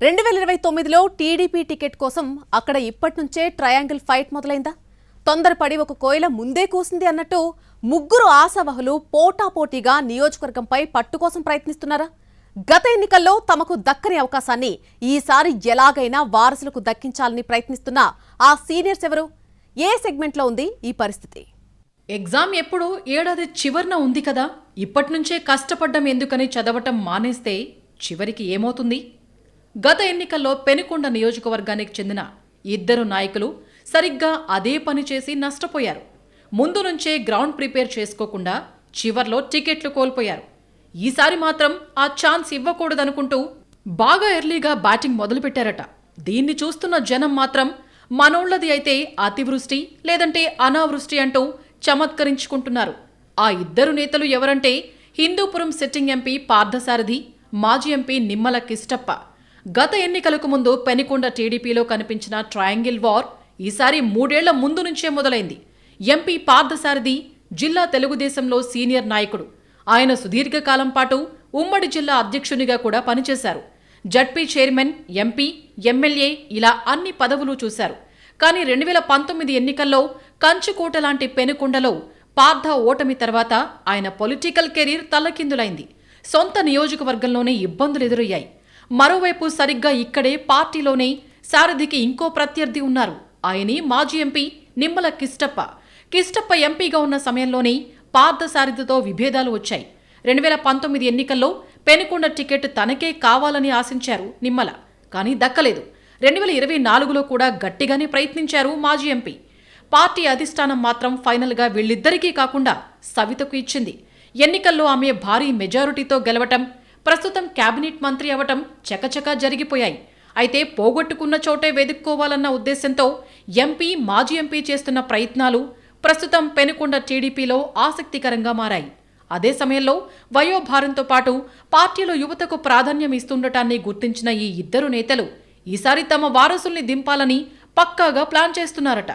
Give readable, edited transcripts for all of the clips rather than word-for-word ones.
2029లో TDP ticket కోసం అక్కడ ఇప్పటి నుంచే ట్రయాంగిల్ ఫైట్ మొదలైందా? తొందరపడి ఒక కోయిల ముందే కూసింది అన్నట్టు ముగ్గురు ఆశావహులు పోటాపోటీగా నియోజకవర్గంపై పట్టు కోసం ప్రయత్నిస్తున్నారా? గత ఎన్నికల్లో తమకు దక్కని అవకాశాన్ని ఈసారి ఎలాగైనా వారసులకు దక్కించాలని ప్రయత్నిస్తున్న ఆ సీనియర్స్ ఎవరు? ఏ సెగ్మెంట్లో ఉంది ఈ పరిస్థితి? ఎగ్జామ్ ఎప్పుడు ఏడాది చివర్న ఉంది కదా, ఇప్పటి నుంచే కష్టపడ్డం ఎందుకని చదవటం మానేస్తే చివరికి ఏమవుతుంది? గత ఎన్నికల్లో పెనుకొండ నియోజకవర్గానికి చెందిన ఇద్దరు నాయకులు సరిగ్గా అదే పని చేసి నష్టపోయారు. ముందు నుంచే గ్రౌండ్ ప్రిపేర్ చేసుకోకుండా చివర్లో టికెట్లు కోల్పోయారు. ఈసారి మాత్రం ఆ ఛాన్స్ ఇవ్వకూడదనుకుంటూ బాగా ఎర్లీగా బ్యాటింగ్ మొదలుపెట్టారట. దీన్ని చూస్తున్న జనం మాత్రం మనోళ్లది అయితే అతివృష్టి లేదంటే అనావృష్టి అంటూ చమత్కరించుకుంటున్నారు. ఆ ఇద్దరు నేతలు ఎవరంటే హిందూపురం సిట్టింగ్ ఎంపీ పార్థసారథి, మాజీ ఎంపీ నిమ్మల కిష్టప్ప. గత ఎన్నికలకు ముందు పెనుకొండ టీడీపీలో కనిపించిన ట్రయాంగిల్ వార్ ఈసారి 3 ఏళ్ల ముందు నుంచే మొదలైంది. ఎంపీ పార్థసారథి జిల్లా తెలుగుదేశంలో సీనియర్ నాయకుడు. ఆయన సుదీర్ఘకాలం పాటు ఉమ్మడి జిల్లా అధ్యక్షునిగా కూడా పనిచేశారు. జడ్పీ చైర్మన్, ఎంపీ, ఎమ్మెల్యే ఇలా అన్ని పదవులు చూశారు. కానీ 2019 ఎన్నికల్లో కంచుకోట లాంటి పెనుకొండలో పార్థ ఓటమి తర్వాత ఆయన పొలిటికల్ కెరీర్ తల్లకిందులైంది. సొంత నియోజకవర్గంలోనే ఇబ్బందులు ఎదురయ్యాయి. మరోవైపు సరిగ్గా ఇక్కడే పార్టీలోనే సారథికి ఇంకో ప్రత్యర్థి ఉన్నారు. ఆయనే మాజీ ఎంపీ నిమ్మల కిష్టప్ప. కిష్టప్ప ఎంపీగా ఉన్న సమయంలోనే పార్థసారథితో విభేదాలు వచ్చాయి. 2019 ఎన్నికల్లో పెనుకొండ టికెట్ తనకే కావాలని ఆశించారు నిమ్మల, కానీ దక్కలేదు. 2024లో కూడా గట్టిగానే ప్రయత్నించారు మాజీ ఎంపీ. పార్టీ అధిష్టానం మాత్రం ఫైనల్గా వీళ్ళిద్దరికీ కాకుండా సవితకు ఇచ్చింది. ఎన్నికల్లో ఆమె భారీ మెజారిటీతో గెలవటం, ప్రస్తుతం కేబినెట్ మంత్రి అవటం చకచకా జరిగిపోయాయి. అయితే పోగొట్టుకున్న చోటే వెదుక్కోవాలన్న ఉద్దేశంతో ఎంపీ, మాజీ ఎంపీ చేస్తున్న ప్రయత్నాలు ప్రస్తుతం పెనుకొండ టీడీపీలో ఆసక్తికరంగా మారాయి. అదే సమయంలో వయోభారంతో పాటు పార్టీలో యువతకు ప్రాధాన్యం ఇస్తుండటాన్ని గుర్తించిన ఈ ఇద్దరు నేతలు ఈసారి తమ వారసుల్ని దింపాలని పక్కాగా ప్లాన్ చేస్తున్నారట.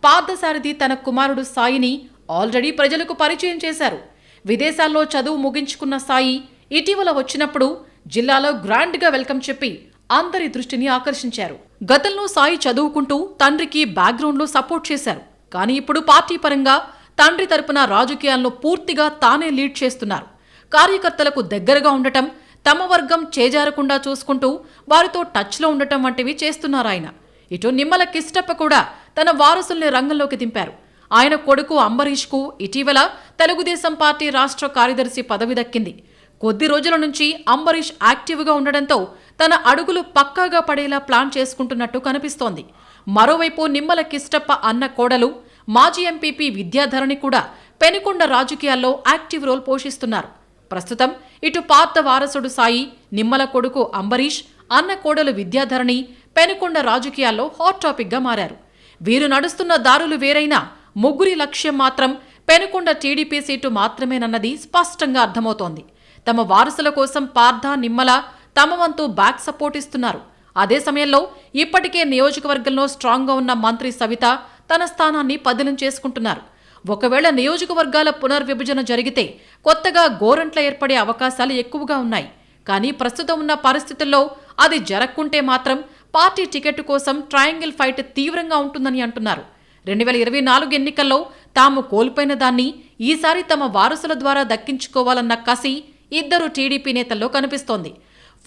పార్థసారథి తన కుమారుడు సాయిని ఆల్రెడీ ప్రజలకు పరిచయం చేశారు. విదేశాల్లో చదువు ముగించుకున్న సాయి ఇటీవల వచ్చినప్పుడు జిల్లాలో గ్రాండ్గా వెల్కమ్ చెప్పి అందరి దృష్టిని ఆకర్షించారు. గతంలో సాయి చదువుకుంటూ తండ్రికి బ్యాక్గ్రౌండ్లో సపోర్ట్ చేశారు. కానీ ఇప్పుడు పార్టీ పరంగా తండ్రి తరపున రాజకీయాలను పూర్తిగా తానే లీడ్ చేస్తున్నారు. కార్యకర్తలకు దగ్గరగా ఉండటం, తమ వర్గం చేజారకుండా చూసుకుంటూ వారితో టచ్లో ఉండటం వంటివి చేస్తున్నారాయన. ఇటు నిమ్మల కిష్టప్ప కూడా తన వారసుల్ని రంగంలోకి దింపారు. ఆయన కొడుకు అంబరీష్కు ఇటీవల తెలుగుదేశం పార్టీ రాష్ట్ర కార్యదర్శి పదవి దక్కింది. కొద్ది రోజుల నుంచి అంబరీష్ యాక్టివ్గా ఉండడంతో తన అడుగులు పక్కాగా పడేలా ప్లాన్ చేసుకుంటున్నట్టు కనిపిస్తోంది. మరోవైపు నిమ్మల కిష్టప్ప అన్న కోడలు మాజీ ఎంపీపీ విద్యాధరణి కూడా పెనుకొండ రాజకీయాల్లో యాక్టివ్ రోల్ పోషిస్తున్నారు. ప్రస్తుతం ఇటు పార్థ వారసుడు సాయి, నిమ్మల కొడుకు అంబరీష్, అన్న కోడలు విద్యాధరణి పెనుకొండ రాజకీయాల్లో హాట్ టాపిక్గా మారారు. వీరు నడుస్తున్న దారులు వేరైనా ముగ్గురి లక్ష్యం మాత్రం పెనుకొండ టీడీపీ సీటు మాత్రమేనన్నది స్పష్టంగా అర్థమవుతోంది. తమ వారసుల కోసం పార్థ, నిమ్మల తమ వంతు బ్యాక్ సపోర్ట్ ఇస్తున్నారు. అదే సమయంలో ఇప్పటికే నియోజకవర్గంలో స్ట్రాంగ్గా ఉన్న మంత్రి సవిత తన స్థానాన్ని పదిలం చేసుకుంటున్నారు. ఒకవేళ నియోజకవర్గాల పునర్విభజన జరిగితే కొత్తగా గోరంట్ల ఏర్పడే అవకాశాలు ఎక్కువగా ఉన్నాయి. కానీ ప్రస్తుతం ఉన్న పరిస్థితుల్లో అది జరగకుంటే మాత్రం పార్టీ టికెట్ కోసం ట్రయాంగిల్ ఫైట్ తీవ్రంగా ఉంటుందని అంటున్నారు. 2024 ఎన్నికల్లో తాము కోల్పోయిన దాన్ని ఈసారి తమ వారసుల ద్వారా దక్కించుకోవాలన్న కసి ఇద్దరు టీడీపీ నేతల్లో కనిపిస్తోంది.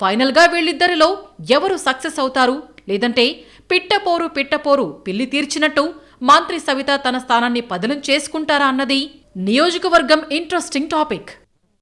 ఫైనల్గా వీళ్ళిద్దరిలో ఎవరు సక్సెస్ అవుతారు, లేదంటే పిట్టపోరు పిల్లి తీర్చినట్టు మంత్రి సవిత తన స్థానాన్ని పదిలం చేసుకుంటారా అన్నది నియోజకవర్గం ఇంట్రెస్టింగ్ టాపిక్.